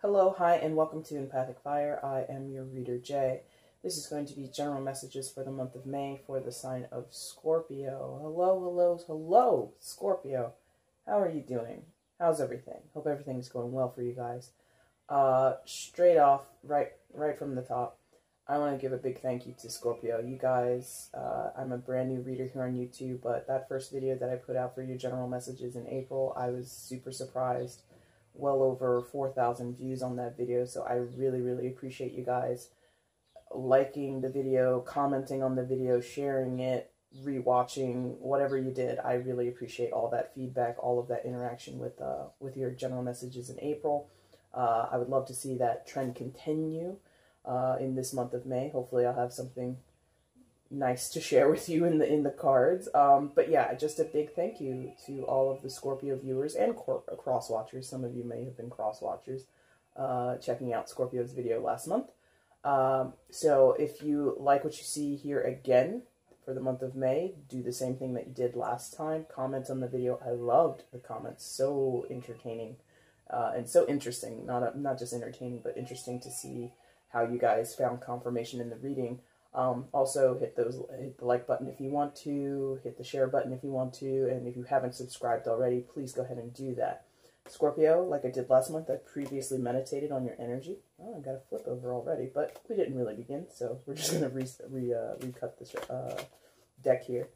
Hello, hi, and welcome to EmpathicFire. I am your reader, Jay. This is going to be general messages for the month of May for the sign of Scorpio. Hello, hello, hello, Scorpio. How are you doing? How's everything? Hope everything's going well for you guys. Straight off, right from the top, I want to give a big thank you to Scorpio. You guys, I'm a brand new reader here on YouTube, but that first video that I put out for your general messages in April, I was super surprised. Well over 4,000 views on that video, so I really appreciate you guys liking the video, commenting on the video, sharing it, rewatching, whatever you did. I really appreciate all that feedback, all of that interaction with your general messages in April. I would love to see that trend continue in this month of May. Hopefully I'll have something nice to share with you in the cards. But yeah, just a big thank you to all of the Scorpio viewers and cross watchers. Some of you may have been cross watchers checking out Scorpio's video last month. So if you like what you see here again for the month of May, do the same thing that you did last time. Comment on the video. I loved the comments. So entertaining and so interesting. Not just entertaining, but interesting to see how you guys found confirmation in the reading. Also hit the like button if you want to, hit the share button if you want to, and if you haven't subscribed already, please go ahead and do that. Scorpio, like I did last month, I previously meditated on your energy. Oh, I got a flip over already, but we didn't really begin, so we're just going to recut this deck here.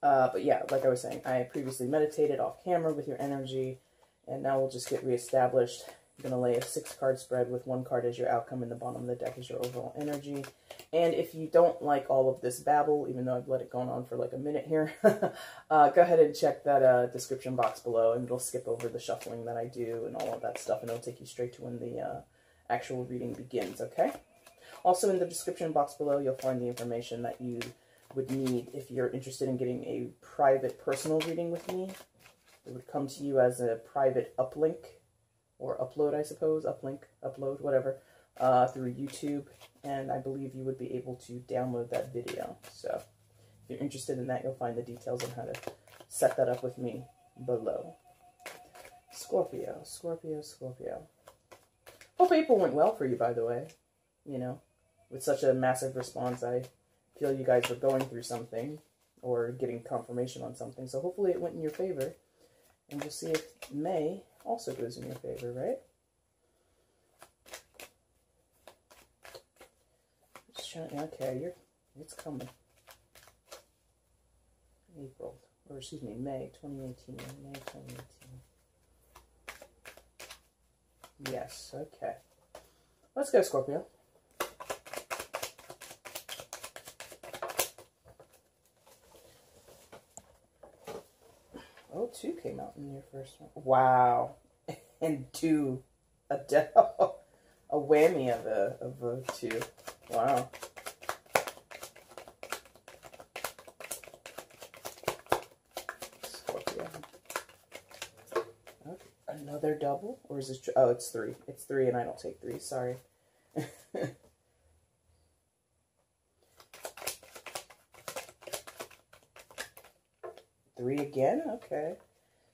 But yeah, like I was saying, I previously meditated off camera with your energy, and now we'll just get reestablished. I'm going to lay a 6-card spread with 1 card as your outcome, and the bottom of the deck is your overall energy. And if you don't like all of this babble, even though I've let it go on for like a minute here, go ahead and check that description box below, and it'll skip over the shuffling that I do and all of that stuff, and it'll take you straight to when the actual reading begins, okay? Also in the description box below, you'll find the information that you would need if you're interested in getting a private personal reading with me. It would come to you as a private uplink, or upload, I suppose, uplink, upload, whatever, through YouTube, and I believe you would be able to download that video. So if you're interested in that, you'll find the details on how to set that up with me below. Scorpio, Scorpio, Scorpio. Hope April went well for you, by the way. You know, with such a massive response, I feel you guys were going through something or getting confirmation on something, so hopefully it went in your favor. And we'll see if May also goes in your favor, right? Just trying, okay, it's coming. April, or excuse me, May 2018. May 2018. Yes, okay. Let's go, Scorpio. Oh, 2 came out in your first one. Wow. And 2. A whammy of a 2. Wow. Scorpio. Okay. Another double? Or is this... Oh, it's 3. It's 3 and I don't take 3. Sorry. 3 again? Okay.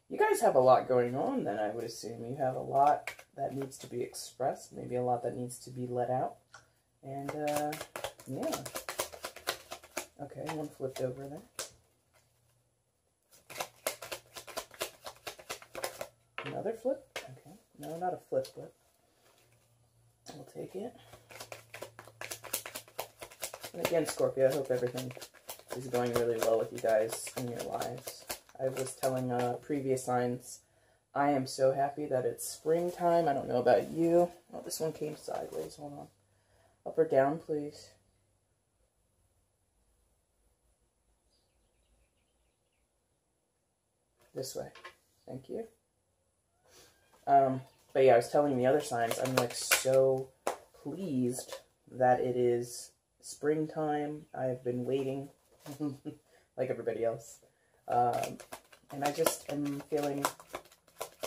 You guys have a lot going on then, I would assume. You have a lot that needs to be expressed, maybe a lot that needs to be let out. And, yeah. Okay, 1 flipped over there. Another flip? Okay. No, not a flip. We'll take it. And again, Scorpio, I hope everything is going really well with you guys in your lives. I was telling previous signs, I am so happy that it's springtime. I don't know about you. Oh, this one came sideways. Hold on. Up or down, please. This way. Thank you. But yeah, I was telling the other signs, I'm like so pleased that it is springtime. I've been waiting like everybody else. And I just am feeling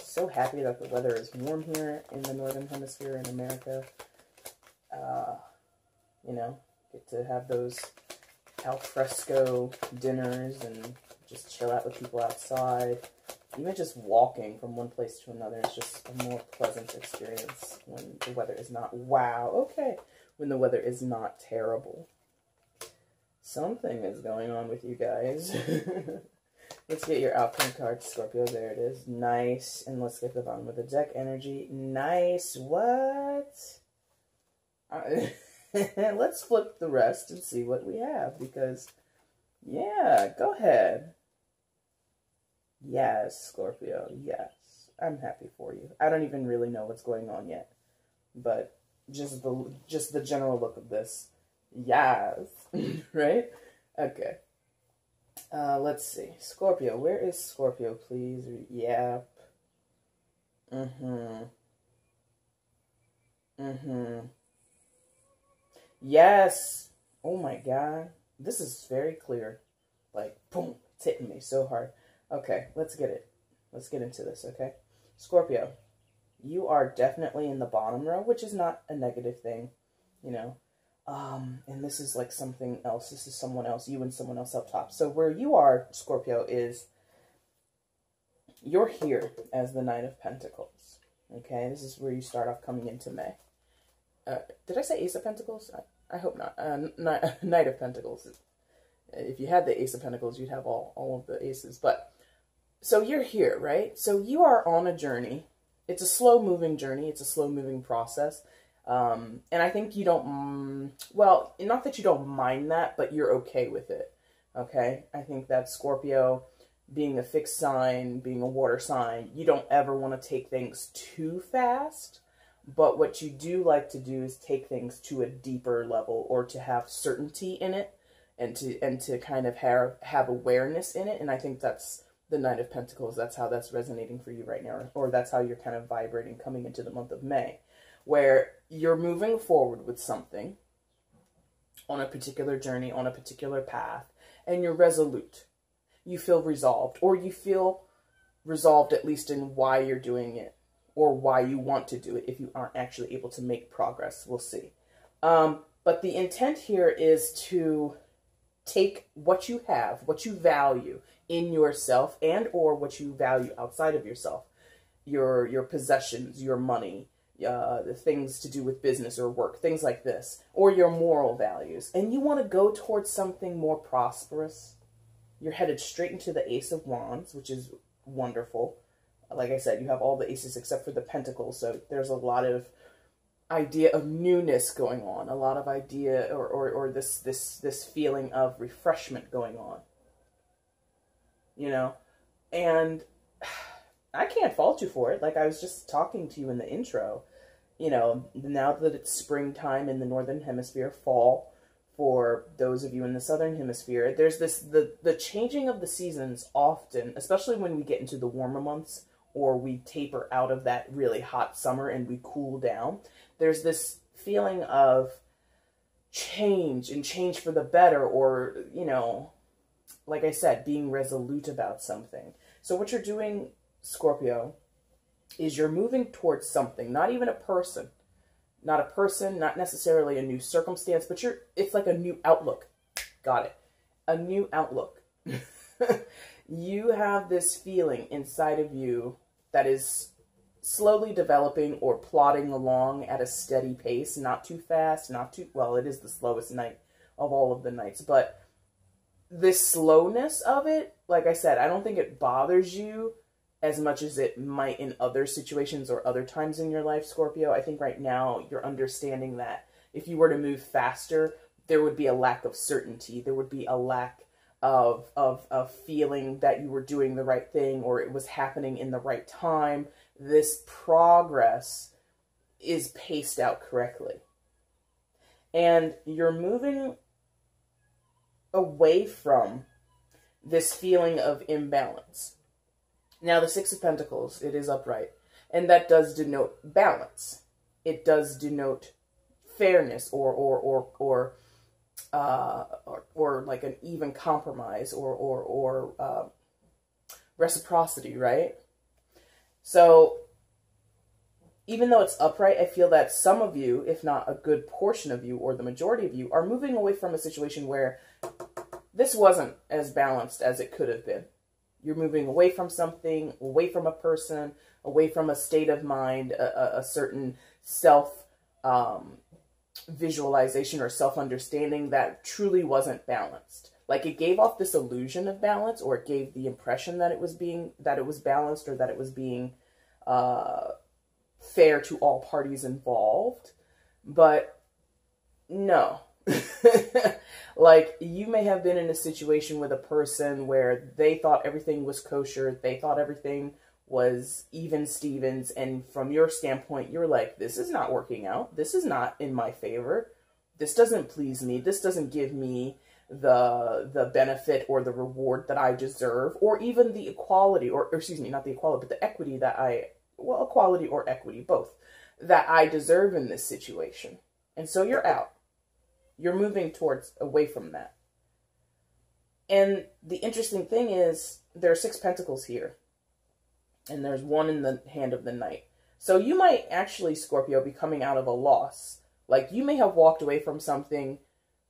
so happy that the weather is warm here in the Northern Hemisphere in America. You know, get to have those al fresco dinners and just chill out with people outside. Even just walking from one place to another is just a more pleasant experience when the weather is not, wow, okay, when the weather is not terrible. Something is going on with you guys. Let's get your outcome card, Scorpio. There it is. Nice. And let's get the bottom of the deck energy. Nice. What? Let's flip the rest and see what we have, because, yeah, go ahead. Yes, Scorpio, yes. I'm happy for you. I don't even really know what's going on yet, but just the general look of this. Yes. Right? Okay. Let's see. Scorpio, where is Scorpio, please? Yep. Yes. Oh my God. This is very clear. Like, boom, it's hitting me so hard. Okay, let's get it. Let's get into this, okay? Scorpio, you are definitely in the bottom row, which is not a negative thing, you know. And this is like something else. This is someone else, you and someone else up top. So where you are, Scorpio, is you're here as the Knight of Pentacles, okay? This is where you start off coming into May. Did I say Ace of Pentacles? I hope not. Knight of Pentacles. If you had the Ace of Pentacles, you'd have all of the aces. But, so you're here, right? So you are on a journey. It's a slow-moving journey. It's a slow-moving process. And I think you don't, well, not that you don't mind that, but you're okay with it, okay? I think that Scorpio, being a fixed sign, being a water sign, you don't ever want to take things too fast. But what you do like to do is take things to a deeper level, or to have certainty in it, and to kind of have awareness in it. And I think that's the Knight of Pentacles. That's how that's resonating for you right now, or that's how you're kind of vibrating coming into the month of May, where you're moving forward with something on a particular journey, on a particular path, and you're resolute. You feel resolved, or you feel resolved at least in why you're doing it, or why you want to do it if you aren't actually able to make progress. We'll see. But the intent here is to take what you have, what you value in yourself, and or what you value outside of yourself, your possessions, your money, the things to do with business or work, things like this, or your moral values, and you want to go towards something more prosperous. You're headed straight into the Ace of Wands, which is wonderful. Like I said, you have all the aces except for the Pentacles, so there's a lot of idea of newness going on, a lot of idea or this feeling of refreshment going on, you know. And I can't fault you for it. Like I was just talking to you in the intro, you know, now that it's springtime in the Northern Hemisphere, fall for those of you in the Southern Hemisphere, there's this, the changing of the seasons often, especially when we get into the warmer months, or we taper out of that really hot summer and we cool down. There's this feeling of change, and change for the better, or, you know, like I said, being resolute about something. So what you're doing, Scorpio, is you're moving towards something, not even a person, not necessarily a new circumstance, but it's like a new outlook. Got it. A new outlook. You have this feeling inside of you that is slowly developing or plodding along at a steady pace, not too fast, not too, well, it is the slowest night of all of the nights, but this slowness of it, like I said, I don't think it bothers you as much as it might in other situations or other times in your life, Scorpio. I think right now you're understanding that if you were to move faster, there would be a lack of certainty. There would be a lack of feeling that you were doing the right thing, or it was happening in the right time. This progress is paced out correctly. And you're moving away from this feeling of imbalance. Now, the Six of Pentacles, it is upright, and that does denote balance. It does denote fairness, or like an even compromise, or reciprocity, right? So, even though it's upright, I feel that some of you, if not a good portion of you, or the majority of you, are moving away from a situation where this wasn't as balanced as it could have been. You're moving away from something, away from a person, away from a state of mind, a certain self visualization or self-understanding that truly wasn't balanced. Like, it gave off this illusion of balance, or it gave the impression that it was balanced, or that it was being fair to all parties involved. But no. Like, you may have been in a situation with a person where they thought everything was kosher, they thought everything was even Stevens, and from your standpoint, you're like, this is not working out, this is not in my favor, this doesn't please me, this doesn't give me the benefit or the reward that I deserve, or even the equality, or excuse me, not the equality, but the equity that equality or equity, both, that I deserve in this situation. And so you're out. You're moving away from that. And the interesting thing is, there are 6 pentacles here. And there's 1 in the hand of the Knight. So you might actually, Scorpio, be coming out of a loss. Like, you may have walked away from something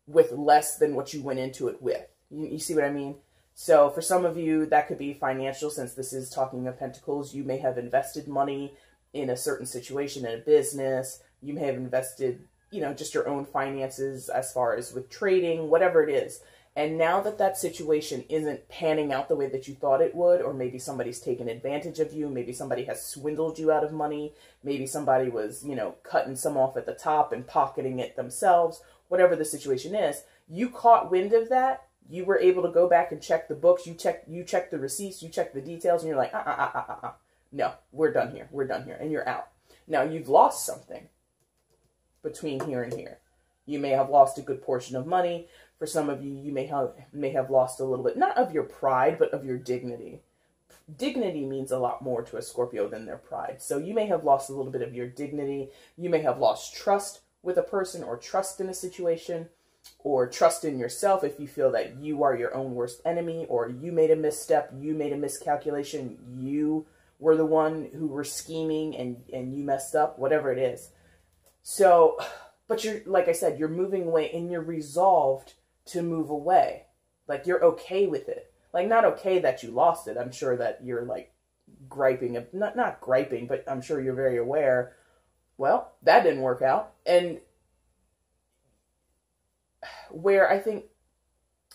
with less than what you went into it with. You see what I mean? So for some of you, that could be financial, since this is talking of pentacles. You may have invested money in a certain situation, in a business. You may have invested, you know, just your own finances as far as with trading, whatever it is. And now that that situation isn't panning out the way that you thought it would, or maybe somebody's taken advantage of you, maybe somebody has swindled you out of money, maybe somebody was, you know, cutting some off at the top and pocketing it themselves, whatever the situation is, you caught wind of that, you were able to go back and check the books, you check the receipts, you check the details, and you're like, no, we're done here, and you're out. Now, you've lost something between here and here. You may have lost a good portion of money. For some of you, you may have lost a little bit, not of your pride, but of your dignity. Dignity means a lot more to a Scorpio than their pride. So you may have lost a little bit of your dignity. You may have lost trust with a person, or trust in a situation, or trust in yourself if you feel that you are your own worst enemy, or you made a misstep, you made a miscalculation, you were the one who were scheming and you messed up, whatever it is. So, but you're, like I said, you're moving away, and you're resolved to move away. Like, you're okay with it. Like, not okay that you lost it. I'm sure that you're like griping, not griping, but I'm sure you're very aware, well, that didn't work out. And where I think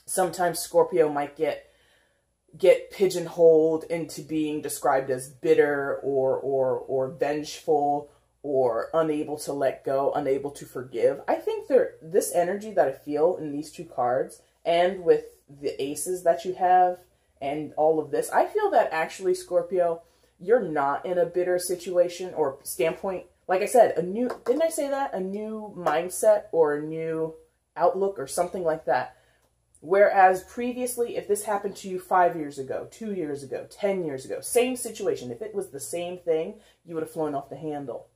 sometimes Scorpio might get pigeonholed into being described as bitter or vengeful, or unable to let go, unable to forgive. I think this energy that I feel in these 2 cards, and with the aces that you have, and all of this, I feel that actually, Scorpio, you're not in a bitter situation or standpoint. Like I said, didn't I say that? A new mindset, or a new outlook, or something like that. Whereas previously, if this happened to you 5 years ago, 2 years ago, 10 years ago, same situation, if it was the same thing, you would have flown off the handle.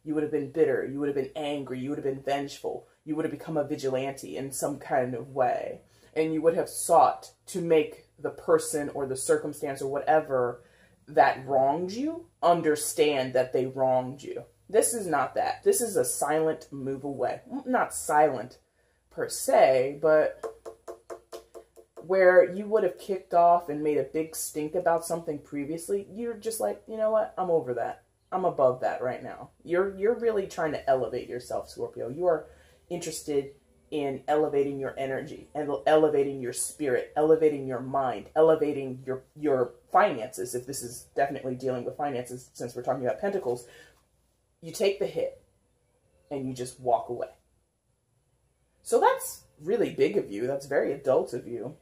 You would have been bitter, you would have been angry, you would have been vengeful, you would have become a vigilante in some kind of way. And you would have sought to make the person or the circumstance or whatever that wronged you understand that they wronged you. This is not that. This is a silent move away. Not silent per se, but where you would have kicked off and made a big stink about something previously, you're just like, you know what, I'm over that. I'm above that right now. You're really trying to elevate yourself, Scorpio. You are interested in elevating your energy, and elevating your spirit, elevating your mind, elevating your finances. If this is definitely dealing with finances, since we're talking about pentacles, you take the hit and you just walk away. So that's really big of you. That's very adult of you,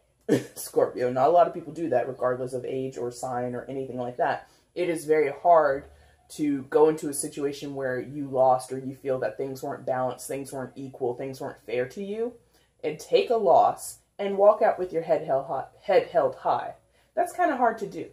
Scorpio. Not a lot of people do that, regardless of age or sign or anything like that. It is very hard to go into a situation where you lost, or you feel that things weren't balanced, things weren't equal, things weren't fair to you, and take a loss and walk out with your head held high. That's kind of hard to do.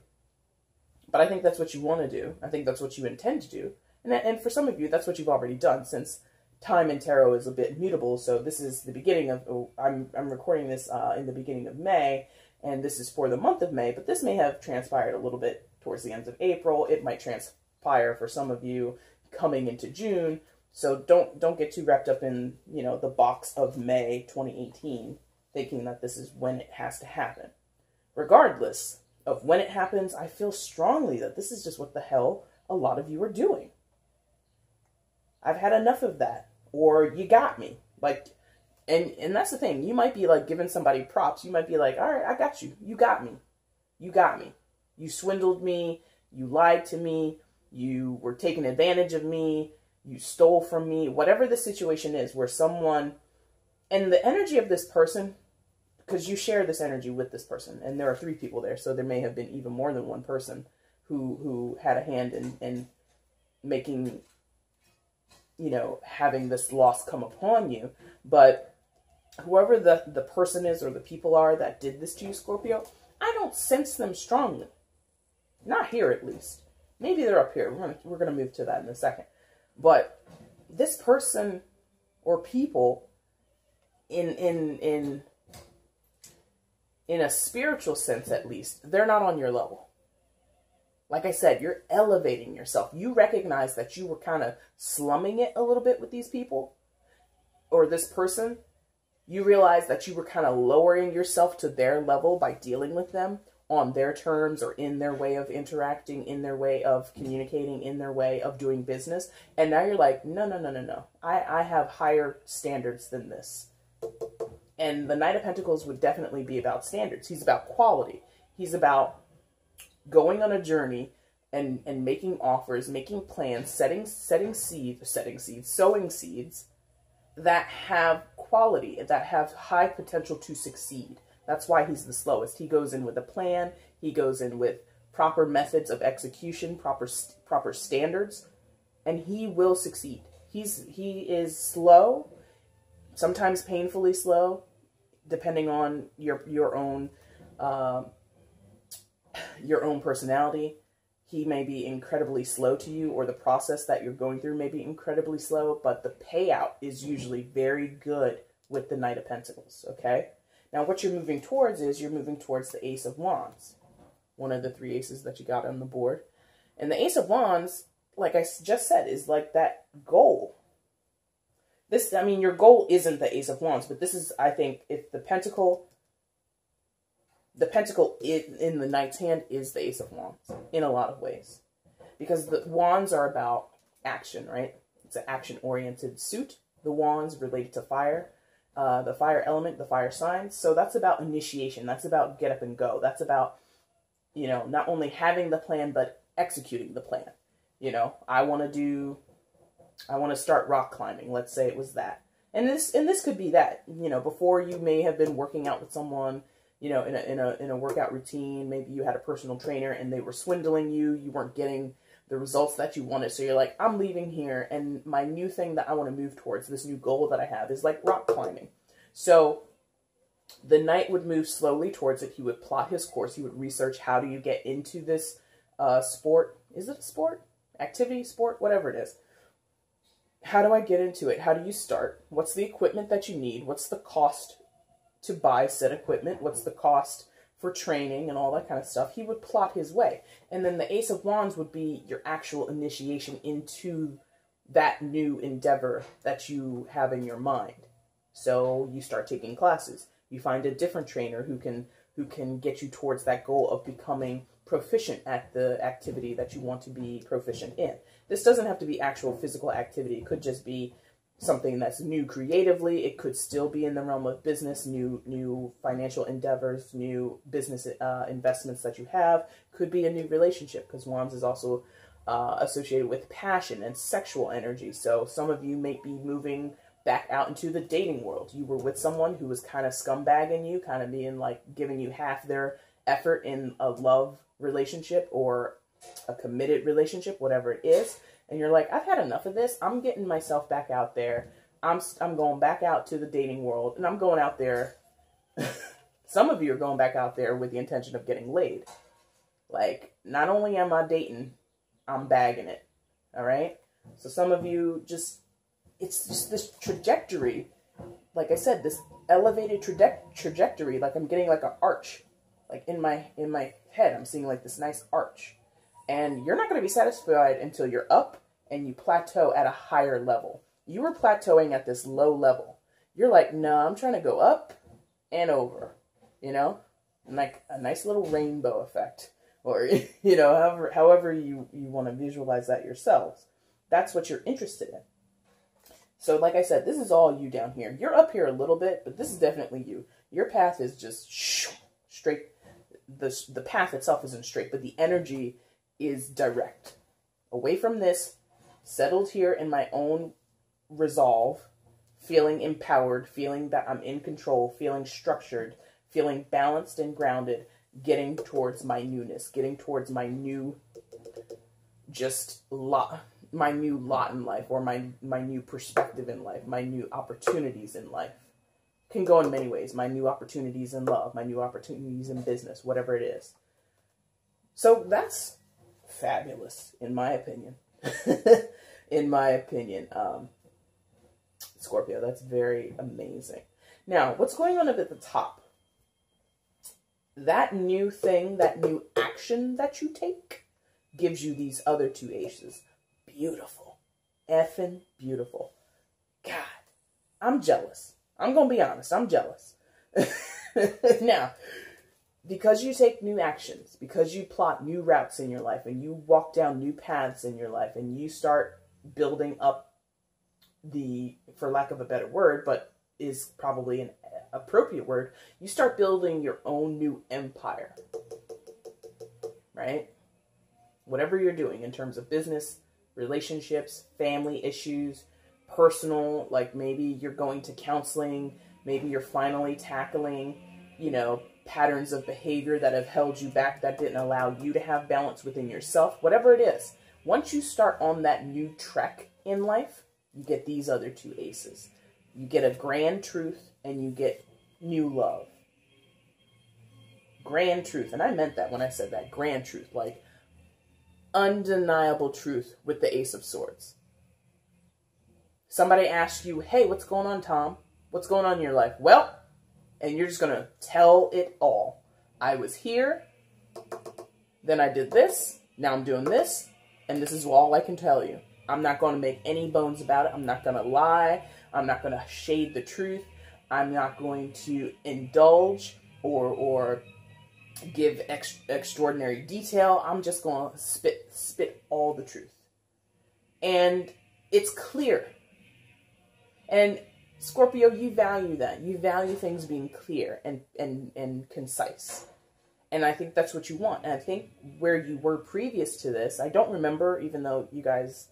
But I think that's what you want to do. I think that's what you intend to do. And for some of you, that's what you've already done, since time in tarot is a bit mutable. So this is the beginning of, I'm recording this in the beginning of May, and this is for the month of May, but this may have transpired a little bit towards the end of April. It might transpire for some of you coming into June. So don't get too wrapped up in, you know, the box of May 2018, thinking that this is when it has to happen. Regardless, of when it happens, I feel strongly that this is just what the hell a lot of you are doing. I've had enough of that. Or you got me. Like, and that's the thing. You might be like giving somebody props. You might be like, all right, I got you. You got me. You got me. You swindled me. You lied to me. You were taking advantage of me. You stole from me. Whatever the situation is where someone, and the energy of this person, because you share this energy with this person, and there are 3 people there, so there may have been even more than one person who had a hand in making, you know, having this loss come upon you. But whoever the person is or the people are that did this to you, Scorpio, I don't sense them strongly. Not here, at least. Maybe they're up here. We're gonna move to that in a second. But this person or people in a spiritual sense, at least, they're not on your level. Like I said, you're elevating yourself. You recognize that you were kind of slumming it a little bit with these people or this person. You realize that you were kind of lowering yourself to their level by dealing with them on their terms or in their way of interacting, in their way of communicating, in their way of doing business. And now you're like, no, no, no, no, no. I have higher standards than this. And the Knight of Pentacles would definitely be about standards. He's about quality. He's about going on a journey and making offers, making plans, sowing seeds that have quality, that have high potential to succeed. That's why he's the slowest. He goes in with a plan. He goes in with proper methods of execution, proper standards, and he will succeed. He is slow, sometimes painfully slow, depending on your own personality. He may be incredibly slow to you, or the process that you're going through may be incredibly slow, but the payout is usually very good with the Knight of Pentacles, okay? Now, what you're moving towards is you're moving towards the Ace of Wands, one of the 3 aces that you got on the board. And the Ace of Wands, like I just said, is like that goal. This, I mean, your goal isn't the Ace of Wands, but this is, I think, if the pentacle in the Knight's hand is the Ace of Wands in a lot of ways. Because the Wands are about action, right? It's an action-oriented suit. The Wands related to fire. The fire element, the fire signs. So that's about initiation. That's about get up and go. That's about, you know, not only having the plan, but executing the plan. You know, I want to start rock climbing. Let's say it was that. And this could be that, you know, before you may have been working out with someone, you know, in a workout routine. Maybe you had a personal trainer and they were swindling you. You weren't getting the results that you wanted. So you're like, I'm leaving here, and my new thing that I want to move towards, this new goal that I have, is like rock climbing. So the Knight would move slowly towards it. He would plot his course. He would research, how do you get into this sport? Is it a sport? Activity, sport, whatever it is. How do I get into it? How do you start? What's the equipment that you need? What's the cost to buy said equipment? What's the cost for training and all that kind of stuff? He would plot his way. And then the Ace of Wands would be your actual initiation into that new endeavor that you have in your mind. So you start taking classes. You find a different trainer who can get you towards that goal of becoming proficient at the activity that you want to be proficient in. This doesn't have to be actual physical activity. It could just be something that's new creatively. It could still be in the realm of business, new financial endeavors, new business investments that you have. Could be a new relationship, because Wands is also associated with passion and sexual energy. So some of you may be moving back out into the dating world. You were with someone who was kind of scumbagging you, kind of being like giving you half their effort in a love relationship or a committed relationship, whatever it is. And you're like, I've had enough of this. I'm getting myself back out there. I'm going back out to the dating world, and I'm going out there. Some of you are going back out there with the intention of getting laid. Like, not only am I dating, I'm bagging it. All right? So some of you it's just this trajectory. Like I said, this elevated trajectory. Like I'm getting like an arch. Like in my head, I'm seeing like this nice arch. And you're not going to be satisfied until you're up and you plateau at a higher level. You were plateauing at this low level. You're like, no, I'm trying to go up and over, you know? like a nice little rainbow effect, or, you know, however you want to visualize that yourselves. That's what you're interested in. So like I said, this is all you down here. You're up here a little bit, but this is definitely you. Your path is just straight. The path itself isn't straight, but the energy is direct. Away from this, settled here in my own resolve, feeling empowered, feeling that I'm in control, feeling structured, feeling balanced and grounded, getting towards my newness, getting towards my new my new lot in life, or my new perspective in life, my new opportunities in life. Can go in many ways. My new opportunities in love, my new opportunities in business, whatever it is. So that's fabulous, in my opinion. In my opinion, Scorpio, that's very amazing. Now, what's going on up at the top? That new thing, that new action that you take gives you these other two aces. Beautiful. Effing beautiful. God, I'm jealous. I'm going to be honest. I'm jealous. Now, because you take new actions, because you plot new routes in your life, and you walk down new paths in your life, and you start building up for lack of a better word, but is probably an appropriate word, you start building your own new empire. Right? Whatever you're doing in terms of business, relationships, family issues, personal, like maybe you're going to counseling, maybe you're finally tackling, you know, patterns of behavior that have held you back, that didn't allow you to have balance within yourself, whatever it is. Once you start on that new trek in life, you get these other two aces. You get a grand truth, and you get new love. Grand truth, and I meant that when I said that, grand truth, like undeniable truth with the Ace of Swords. Somebody asks you, hey, what's going on, Tom? What's going on in your life? Well, and you're just going to tell it all. I was here, then I did this, now I'm doing this, and this is all I can tell you. I'm not going to make any bones about it. I'm not going to lie. I'm not going to shade the truth. I'm not going to indulge or give extraordinary detail. I'm just going to spit all the truth. And it's clear. And Scorpio, you value that. You value things being clear and concise. And I think that's what you want. And I think where you were previous to this, I don't remember, even though you guys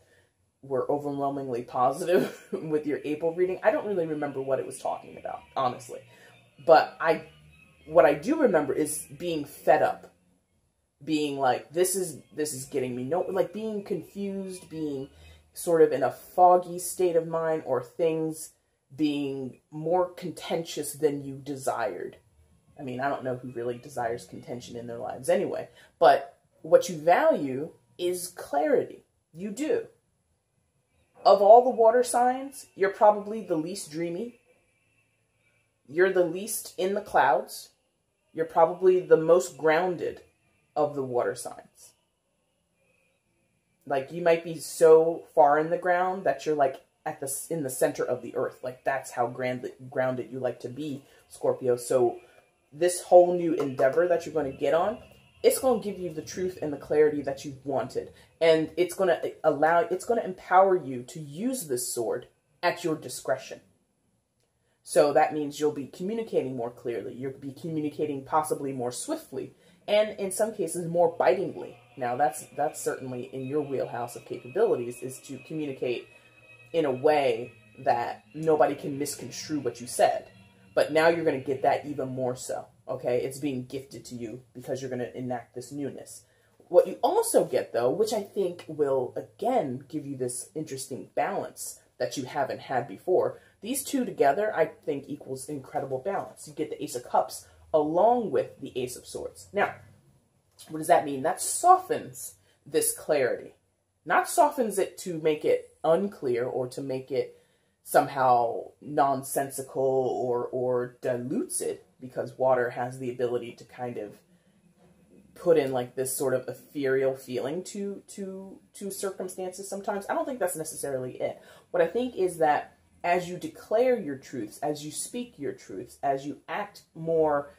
were overwhelmingly positive with your April reading, I don't really remember what it was talking about, honestly. But what I do remember is being fed up. Being like, this is getting me like being confused, being sort of in a foggy state of mind, or things being more contentious than you desired. I mean, I don't know who really desires contention in their lives anyway, but what you value is clarity. You do. Of all the water signs, you're probably the least dreamy. You're the least in the clouds. You're probably the most grounded of the water signs. Like, you might be so far in the ground that you're like in the center of the earth. Like, that's how grounded you like to be, Scorpio. So this whole new endeavor that you're going to get on, it's going to give you the truth and the clarity that you've wanted. And it's going to empower you to use this sword at your discretion. So that means you'll be communicating more clearly. You'll be communicating possibly more swiftly, and in some cases more bitingly. Now that's certainly in your wheelhouse of capabilities, is to communicate in a way that nobody can misconstrue what you said. But now you're going to get that even more so. Okay, it's being gifted to you because you're going to enact this newness. What you also get, though, which I think will, again, give you this interesting balance that you haven't had before, these two together, I think, equals incredible balance. You get the Ace of Cups along with the Ace of Swords. Now, what does that mean? That softens this clarity. Not softens it to make it unclear or to make it somehow nonsensical or dilutes it, because water has the ability to kind of put in like this sort of ethereal feeling to circumstances sometimes. I don't think that's necessarily it. What I think is that as you declare your truths, as you speak your truths, as you act more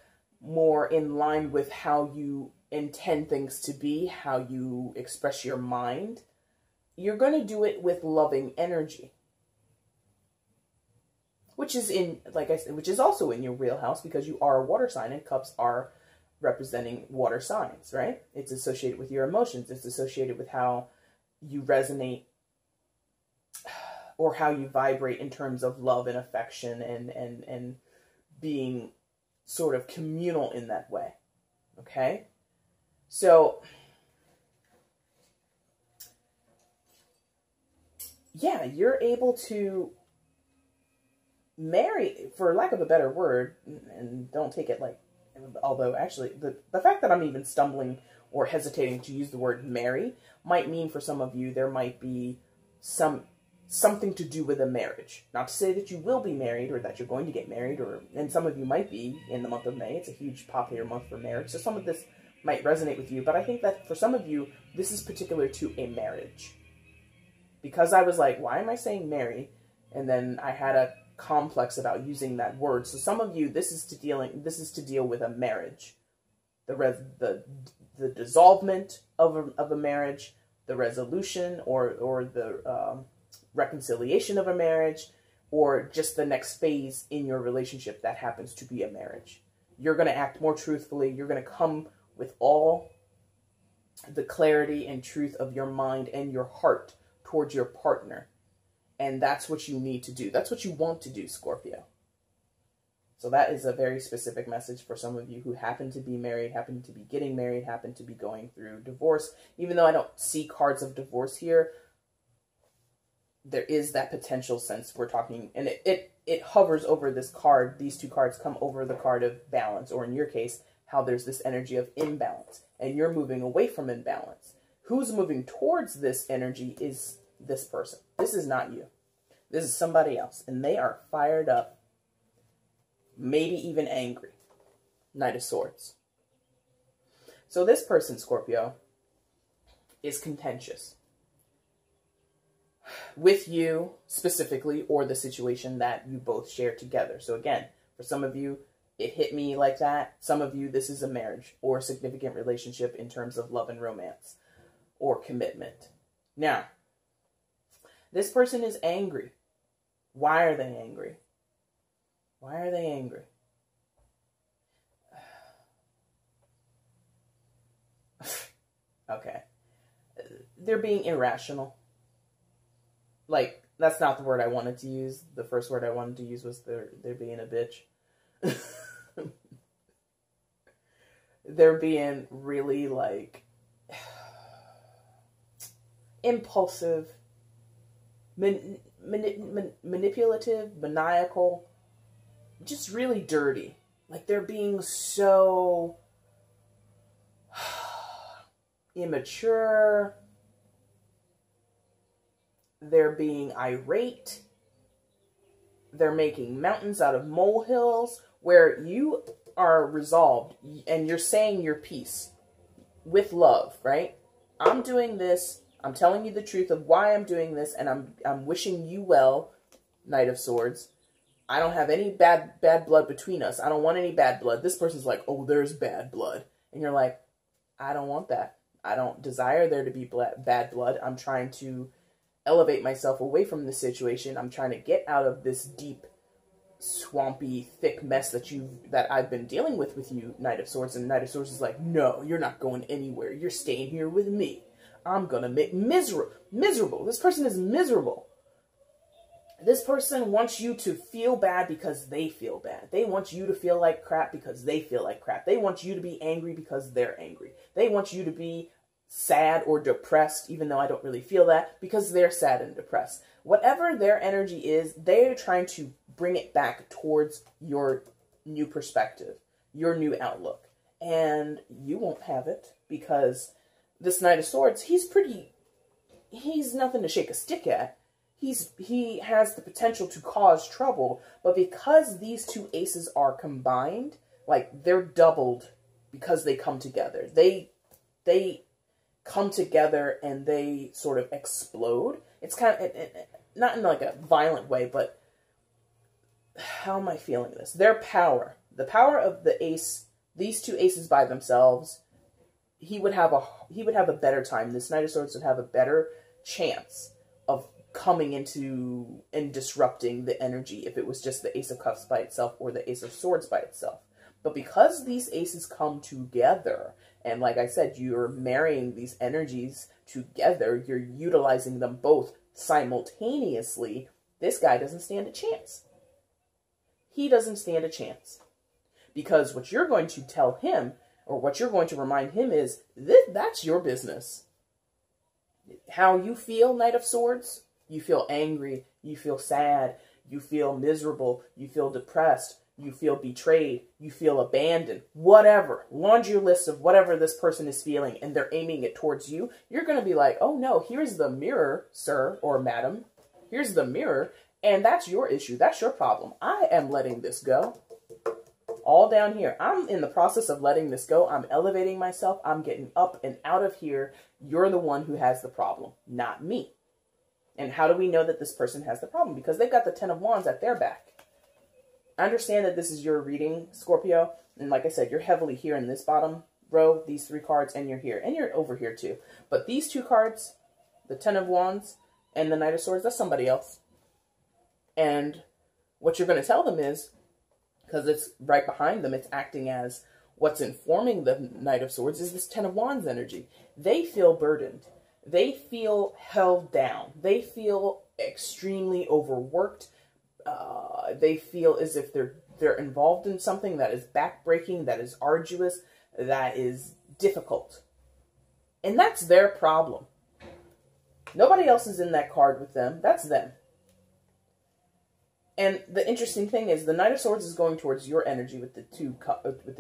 more in line with how you intend things to be, how you express your mind, you're going to do it with loving energy. Which is in, like I said, which is also in your wheelhouse because you are a water sign and cups are representing water signs, right? It's associated with your emotions. It's associated with how you resonate or how you vibrate in terms of love and affection and being sort of communal in that way. Okay? So, yeah, you're able to marry, for lack of a better word, and don't take it like, although actually the fact that I'm even stumbling or hesitating to use the word marry might mean for some of you there might be something to do with a marriage. Not to say that you will be married or that you're going to get married, and some of you might be in the month of May. It's a huge popular month for marriage, so some of this might resonate with you, but I think that for some of you this is particular to a marriage. Because I was like, why am I saying marry? And then I had a complex about using that word. So some of you, this is to deal with a marriage, the dissolvement of a marriage, the resolution or the reconciliation of a marriage, or just the next phase in your relationship that happens to be a marriage. You're going to act more truthfully. You're going to come with all the clarity and truth of your mind and your heart towards your partner. And that's what you need to do. That's what you want to do, Scorpio. So that is a very specific message for some of you who happen to be married, happen to be getting married, happen to be going through divorce. Even though I don't see cards of divorce here, there is that potential sense we're talking, and it hovers over this card. These two cards come over the card of balance, or in your case, how there's this energy of imbalance, and you're moving away from imbalance. Who's moving towards this energy is this person. This is not you. This is somebody else. And they are fired up. Maybe even angry. Knight of Swords. So this person, Scorpio, is contentious. With you specifically, or the situation that you both share together. So again, for some of you, it hit me like that. Some of you, this is a marriage or a significant relationship in terms of love and romance or commitment. Now, this person is angry. Why are they angry? Why are they angry? Okay. They're being irrational. Like, that's not the word I wanted to use. The first word I wanted to use was they're being a bitch. They're being really, like, impulsive, manipulative, maniacal, just really dirty. Like, they're being so immature. They're being irate. They're making mountains out of molehills, where you are resolved and you're saying your piece with love, right? I'm doing this. I'm telling you the truth of why I'm doing this, and I'm wishing you well, Knight of Swords. I don't have any bad blood between us. I don't want any bad blood. This person's like, oh, there's bad blood. And you're like, I don't want that. I don't desire there to be bad blood. I'm trying to elevate myself away from this situation. I'm trying to get out of this deep, swampy, thick mess that I've been dealing with you, Knight of Swords. And Knight of Swords is like, no, you're not going anywhere. You're staying here with me. I'm gonna make miserable. This person is miserable. This person wants you to feel bad because they feel bad. They want you to feel like crap because they feel like crap. They want you to be angry because they're angry. They want you to be sad or depressed, even though I don't really feel that, because they're sad and depressed. Whatever their energy is, they're trying to bring it back towards your new perspective, your new outlook. And you won't have it, because this Knight of Swords, he's nothing to shake a stick at. He has the potential to cause trouble, but because these two aces are combined, like, they're doubled because they come together. They come together and they sort of explode. It's kind of, not in like a violent way, but how am I feeling this? Their power, the power of the ace These two aces by themselves, he would have a better time. This Knight of Swords would have a better chance of coming into and disrupting the energy if it was just the Ace of Cups by itself or the Ace of Swords by itself. But because these aces come together, and like I said, you're marrying these energies together, you're utilizing them both simultaneously, this guy doesn't stand a chance. He doesn't stand a chance. Because what you're going to tell him, or what you're going to remind him is, that's your business. How you feel, Knight of Swords, you feel angry, you feel sad, you feel miserable, you feel depressed, you feel betrayed, you feel abandoned, whatever. Laundry list of whatever this person is feeling, and they're aiming it towards you. You're going to be like, oh no, here's the mirror, sir or madam. Here's the mirror, and that's your issue. That's your problem. I am letting this go. All down here. I'm in the process of letting this go. I'm elevating myself. I'm getting up and out of here. You're the one who has the problem, not me. And how do we know that this person has the problem? Because they've got the Ten of Wands at their back. I understand that this is your reading, Scorpio. And like I said, you're heavily here in this bottom row, these three cards, and you're here. And you're over here too. But these two cards, the Ten of Wands and the Knight of Swords, that's somebody else. And what you're going to tell them is, because it's right behind them, it's acting as what's informing the Knight of Swords is this Ten of Wands energy. They feel burdened. They feel held down. They feel extremely overworked. They feel as if they're involved in something that is backbreaking, that is arduous, that is difficult. And that's their problem. Nobody else is in that card with them. That's them. And the interesting thing is the Knight of Swords is going towards your energy with the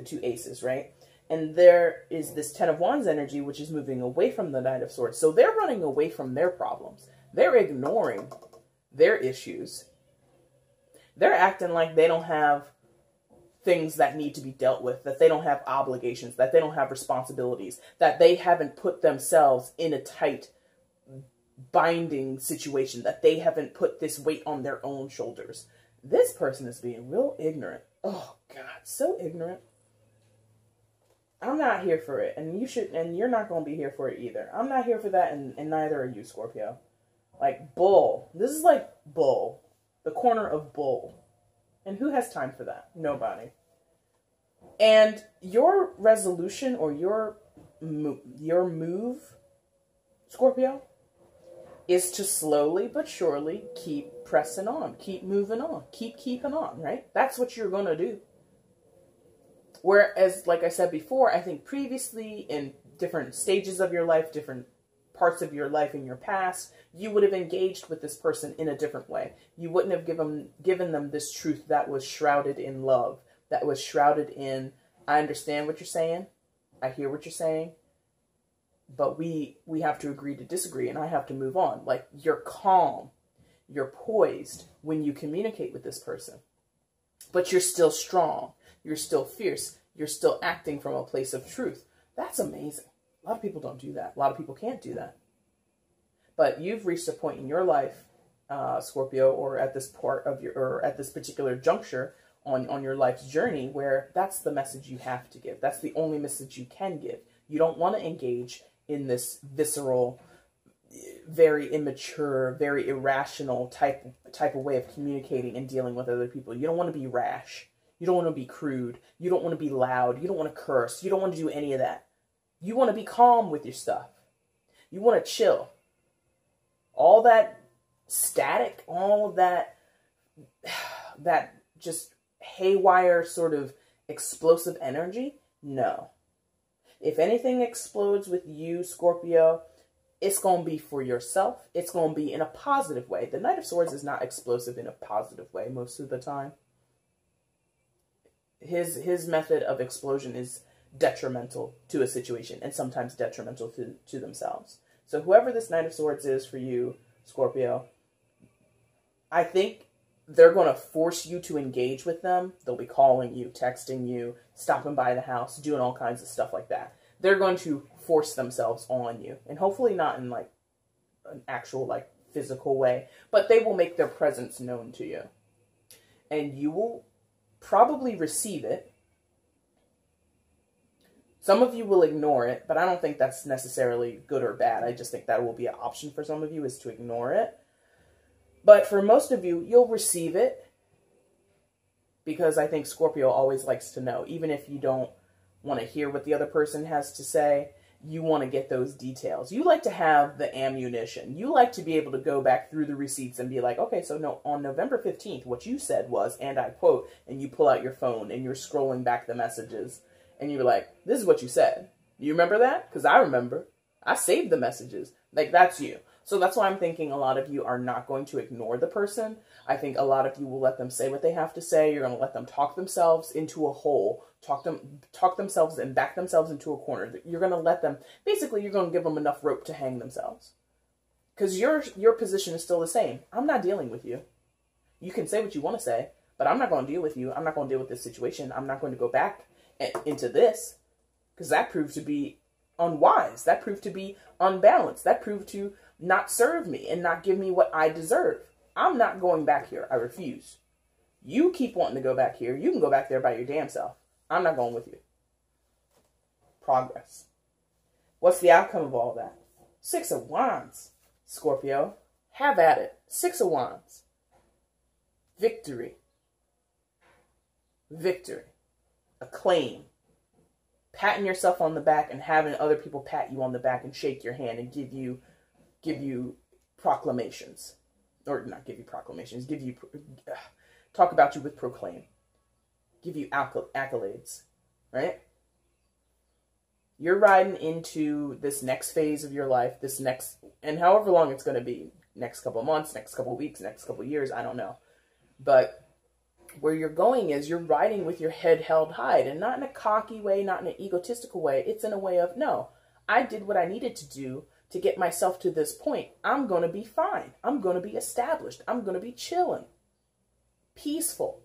two aces, right? And there is this Ten of Wands energy, which is moving away from the Knight of Swords. So they're running away from their problems. They're ignoring their issues. They're acting like they don't have things that need to be dealt with, that they don't have obligations, that they don't have responsibilities, that they haven't put themselves in a tight binding situation, that they haven't put this weight on their own shoulders. This person is being real ignorant. Oh God, so ignorant. I'm not here for it, and you're not going to be here for it either. I'm not here for that, and neither are you, Scorpio. Like, bull. This is like bull. The corner of bull. And who has time for that? Nobody. And your resolution or your move, Scorpio, is to slowly but surely keep pressing on, keep moving on, keep keeping on, right? That's what you're going to do. Whereas, like I said before, I think previously in different stages of your life, different parts of your life in your past, you would have engaged with this person in a different way. You wouldn't have given them this truth that was shrouded in love, that was shrouded in, I understand what you're saying, I hear what you're saying, but we have to agree to disagree, and I have to move on. Like, you're calm, you're poised when you communicate with this person, but you're still strong, you're still fierce, you're still acting from a place of truth. That's amazing. A lot of people don't do that. A lot of people can't do that. But you've reached a point in your life, Scorpio, or at this part of or at this particular juncture on your life's journey, where that's the message you have to give. That's the only message you can give. You don't want to engage in this visceral, very immature, very irrational type of way of communicating and dealing with other people. You don't want to be rash. You don't want to be crude. You don't want to be loud. You don't want to curse. You don't want to do any of that. You want to be calm with your stuff. You want to chill. All that static, all of that just haywire sort of explosive energy, no. If anything explodes with you, Scorpio, it's going to be for yourself. It's going to be in a positive way. The Knight of Swords is not explosive in a positive way most of the time. His method of explosion is detrimental to a situation, and sometimes detrimental to themselves. So whoever this Knight of Swords is for you, Scorpio, I think they're going to force you to engage with them. They'll be calling you, texting you, stopping by the house, doing all kinds of stuff like that. They're going to force themselves on you, and hopefully not in like an actual like physical way, but they will make their presence known to you, and you will probably receive it. Some of you will ignore it, but I don't think that's necessarily good or bad. I just think that will be an option for some of you, is to ignore it. But for most of you, you'll receive it, because I think Scorpio always likes to know. Even if you don't want to hear what the other person has to say, you want to get those details. You like to have the ammunition. You like to be able to go back through the receipts and be like, okay, so no, on November 15th, what you said was, and I quote, and you pull out your phone and you're scrolling back the messages and you're like, this is what you said. Do you remember that? Because I remember. I saved the messages. Like, that's you. So that's why I'm thinking a lot of you are not going to ignore the person. I think a lot of you will let them say what they have to say. You're going to let them talk themselves into a hole, talk themselves and back themselves into a corner. You're going to let them, basically, you're going to give them enough rope to hang themselves. Because your position is still the same. I'm not dealing with you. You can say what you want to say, but I'm not going to deal with you. I'm not going to deal with this situation. I'm not going to go back into this, because that proved to be unwise. That proved to be unbalanced. That proved to not serve me and not give me what I deserve. I'm not going back here. I refuse. You keep wanting to go back here. You can go back there by your damn self. I'm not going with you. Progress. What's the outcome of all that? 6 of Wands, Scorpio. Have at it. 6 of Wands. Victory. Victory. Acclaim. Patting yourself on the back and having other people pat you on the back and shake your hand and give you proclamations. Or not give you proclamations, talk about you with proclaim. Give you accolades, right? You're riding into this next phase of your life, and however long it's going to be, next couple of months, next couple of weeks, next couple of years, I don't know. But where you're going is you're riding with your head held high, and not in a cocky way, not in an egotistical way. It's in a way of, no, I did what I needed to do to get myself to this point. I'm going to be fine. I'm going to be established. I'm going to be chilling. Peaceful.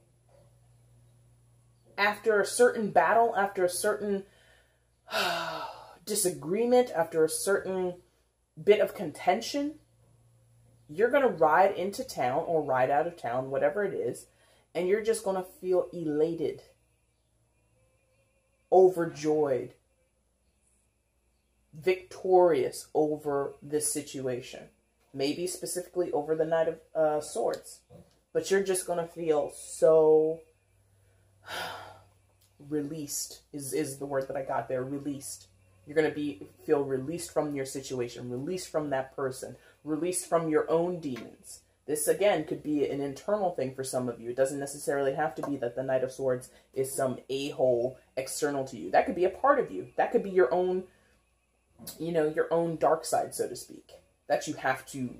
After a certain battle, after a certain disagreement, after a certain bit of contention, you're going to ride into town or ride out of town, whatever it is, and you're just going to feel elated, overjoyed, victorious over this situation. Maybe specifically over the Knight of Swords. But you're just going to feel so released is the word that I got there. Released. You're going to feel released from your situation, released from that person, released from your own demons. This, again, could be an internal thing for some of you. It doesn't necessarily have to be that the Knight of Swords is some a-hole external to you. That could be a part of you. That could be your own, your own dark side, so to speak, that you have to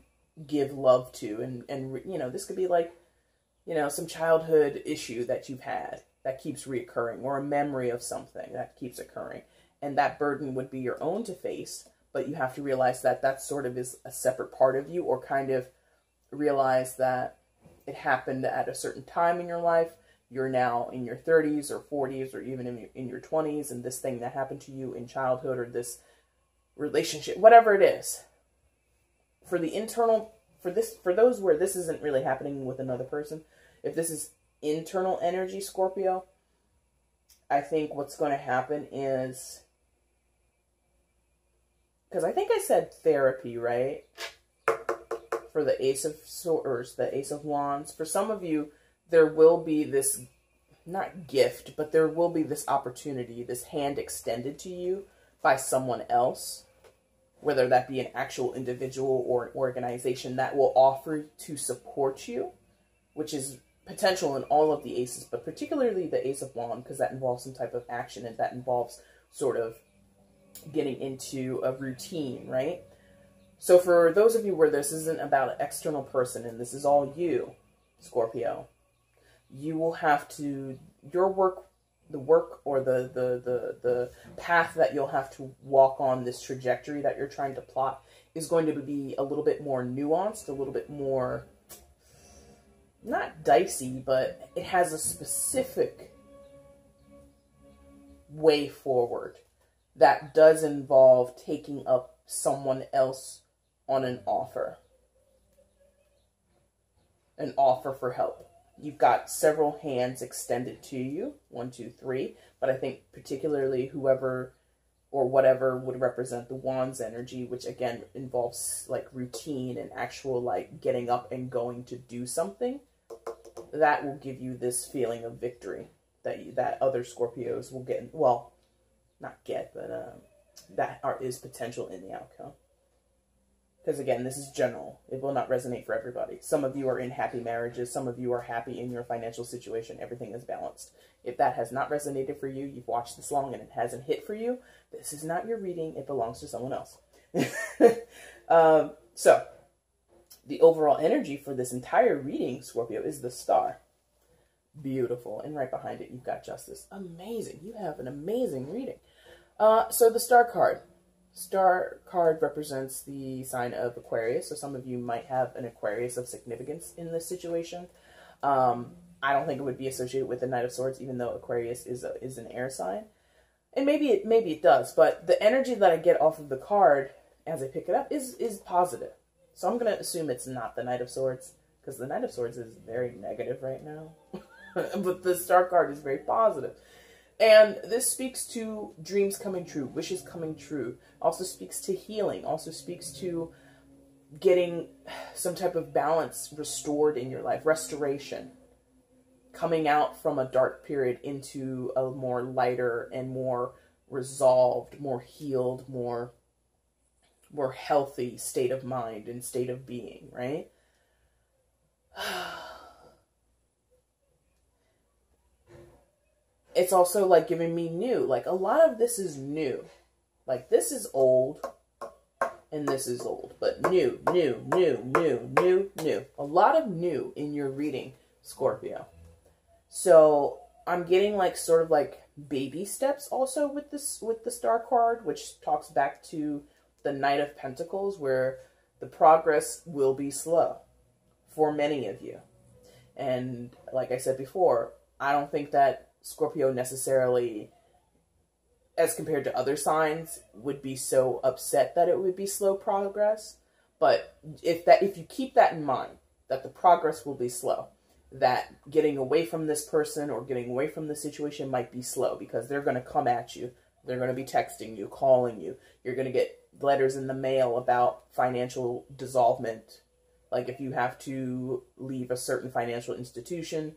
give love to. And this could be like, some childhood issue that you've had that keeps reoccurring, or a memory of something that keeps occurring. And that burden would be your own to face, but you have to realize that that sort of is a separate part of you, or kind of realize that it happened at a certain time in your life. You're now in your 30s or 40s or even in your 20s, and this thing that happened to you in childhood, or this relationship, whatever it is, for the internal, for those where this isn't really happening with another person, if this is internal energy, Scorpio, I think what's going to happen is, because I think I said therapy, right? For the Ace of Swords, the Ace of Wands. For some of you, there will be this, not gift, but there will be this opportunity, this hand extended to you by someone else, whether that be an actual individual or an organization that will offer to support you, which is potential in all of the aces, but particularly the Ace of Wands, because that involves some type of action, and that involves sort of getting into a routine, right? So for those of you where this isn't about an external person and this is all you, Scorpio, you will have to, the work or the path that you'll have to walk on, this trajectory that you're trying to plot, is going to be a little bit more nuanced, a little bit more, not dicey, but it has a specific way forward that does involve taking up someone else on an offer for help. You've got several hands extended to you, 1, 2, 3, but I think particularly whoever or whatever would represent the Wands energy, which again involves like routine and actual like getting up and going to do something, that will give you this feeling of victory that other Scorpios will get. Well, not get, but is potential in the outcome. Because again, this is general. It will not resonate for everybody. Some of you are in happy marriages. Some of you are happy in your financial situation. Everything is balanced. If that has not resonated for you, you've watched this long and it hasn't hit for you, this is not your reading. It belongs to someone else. So, the overall energy for this entire reading, Scorpio, is the Star. Beautiful. And right behind it, you've got Justice. Amazing. You have an amazing reading. So the Star card. Star card represents the sign of Aquarius. So some of you might have an Aquarius of significance in this situation. I don't think it would be associated with the Knight of Swords, even though Aquarius is an air sign. And maybe it does, but the energy that I get off of the card as I pick it up is positive. So I'm going to assume it's not the Knight of Swords, because the Knight of Swords is very negative right now. But the Star card is very positive. And this speaks to dreams coming true, wishes coming true. Also speaks to healing. Also speaks to getting some type of balance restored in your life. Restoration. Coming out from a dark period into a more lighter and more resolved, more healed, more healthy state of mind and state of being, right? It's also like giving me new. Like a lot of this is new. Like this is old and this is old. But new. A lot of new in your reading, Scorpio. So I'm getting like sort of like baby steps also with the Star card, which talks back to the Knight of Pentacles, where the progress will be slow for many of you. And like I said before, I don't think that Scorpio necessarily, as compared to other signs, would be so upset that it would be slow progress. But if you keep that in mind, that the progress will be slow, that getting away from this person or getting away from the situation might be slow because they're going to come at you. They're going to be texting you, calling you. You're going to get letters in the mail about financial dissolvement. Like if you have to leave a certain financial institution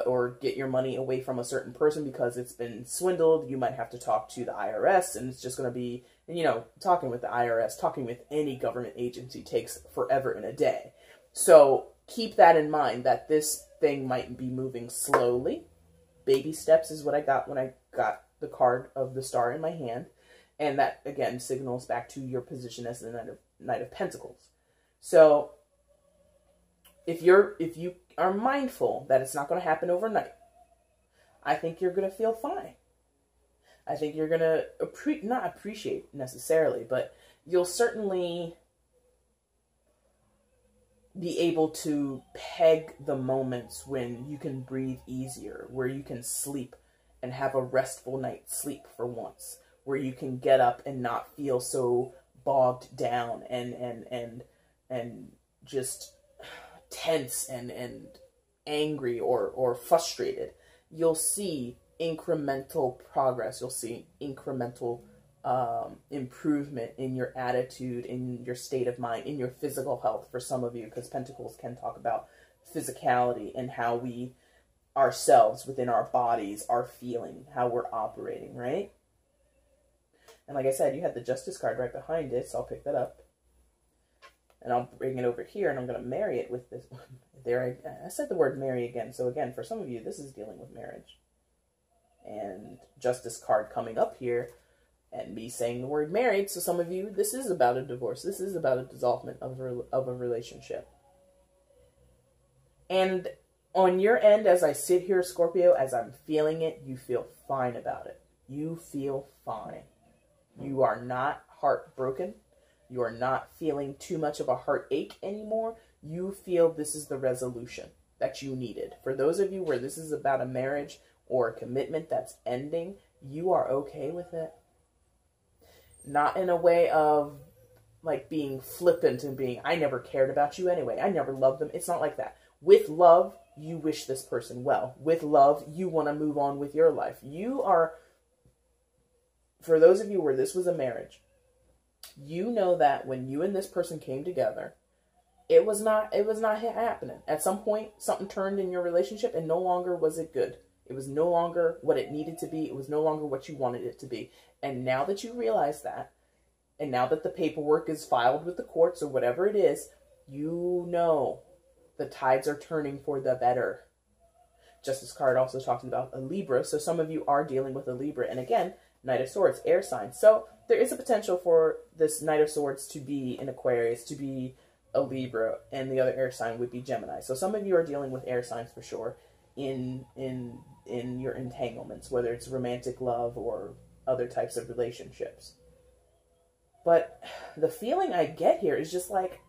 or get your money away from a certain person because it's been swindled, you might have to talk to the IRS, and it's just going to be, you know, talking with the IRS, talking with any government agency takes forever and a day. So keep that in mind, that this thing might be moving slowly. Baby steps is what I got when I got the card of the Star in my hand. And that, again, signals back to your position as the Knight of Pentacles. So if you are mindful that it's not going to happen overnight, I think you're going to feel fine. I think you're going to not appreciate necessarily, but you'll certainly be able to peg the moments when you can breathe easier, where you can sleep and have a restful night's sleep for once, where you can get up and not feel so bogged down and just tense and angry or frustrated. You'll see incremental progress. You'll see incremental improvement in your attitude, in your state of mind, in your physical health for some of you, because Pentacles can talk about physicality and how we ourselves within our bodies are feeling, how we're operating, right? And like I said, you had the Justice card right behind it, so I'll pick that up. And I'll bring it over here, and I'm going to marry it with this. There, I said the word marry again. So again, for some of you, this is dealing with marriage. And Justice card coming up here, and me saying the word married. So some of you, this is about a divorce. This is about a dissolvement of a relationship. And on your end, as I sit here, Scorpio, as I'm feeling it, you feel fine about it. You feel fine. You are not heartbroken. You are not feeling too much of a heartache anymore. You feel this is the resolution that you needed. For those of you where this is about a marriage or a commitment that's ending, you are okay with it. Not in a way of like being flippant and being, I never cared about you anyway. I never loved them. It's not like that. With love, you wish this person well. With love, you want to move on with your life. You are for those of you where this was a marriage, you know that when you and this person came together, it was not happening. At some point, something turned in your relationship and no longer was it good. It was no longer what it needed to be. It was no longer what you wanted it to be. And now that you realize that, and now that the paperwork is filed with the courts or whatever it is, you know the tides are turning for the better. Justice card also talks about a Libra, so some of you are dealing with a Libra. And again, Knight of Swords, air sign. So there is a potential for this Knight of Swords to be an Aquarius, to be a Libra, and the other air sign would be Gemini. So some of you are dealing with air signs for sure in your entanglements, whether it's romantic love or other types of relationships. But the feeling I get here is just like,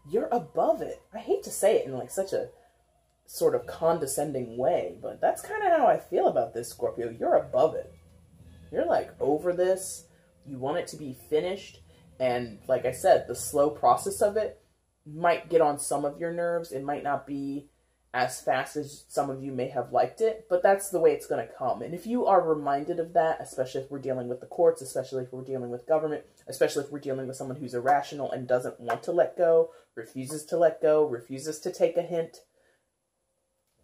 you're above it. I hate to say it in like such a sort of condescending way, but that's kind of how I feel about this, Scorpio. You're above it. You're like over this. You want it to be finished. And like I said, the slow process of it might get on some of your nerves. It might not be as fast as some of you may have liked it, but that's the way it's going to come. And if you are reminded of that, especially if we're dealing with the courts, especially if we're dealing with government, especially if we're dealing with someone who's irrational and doesn't want to let go, refuses to let go, refuses to take a hint,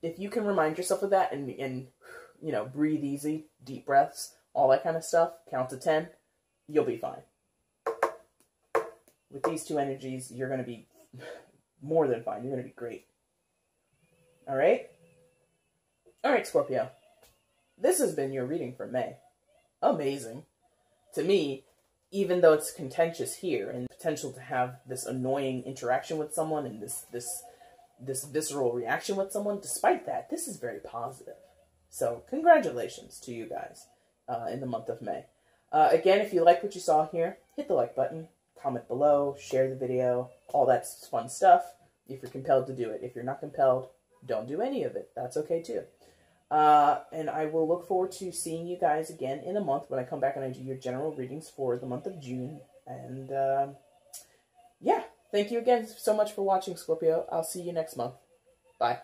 if you can remind yourself of that and you know, breathe easy, deep breaths, all that kind of stuff, count to 10, you'll be fine. With these two energies, you're going to be more than fine. You're going to be great. All right? All right, Scorpio. This has been your reading for May. Amazing. To me, even though it's contentious here and potential to have this annoying interaction with someone and this visceral reaction with someone, despite that, this is very positive. So congratulations to you guys in the month of May. Again, if you like what you saw here, hit the like button, comment below, share the video, all that fun stuff if you're compelled to do it. If you're not compelled, don't do any of it. That's okay too. And I will look forward to seeing you guys again in a month when I come back and I do your general readings for the month of June. And yeah, thank you again so much for watching, Scorpio. I'll see you next month. Bye.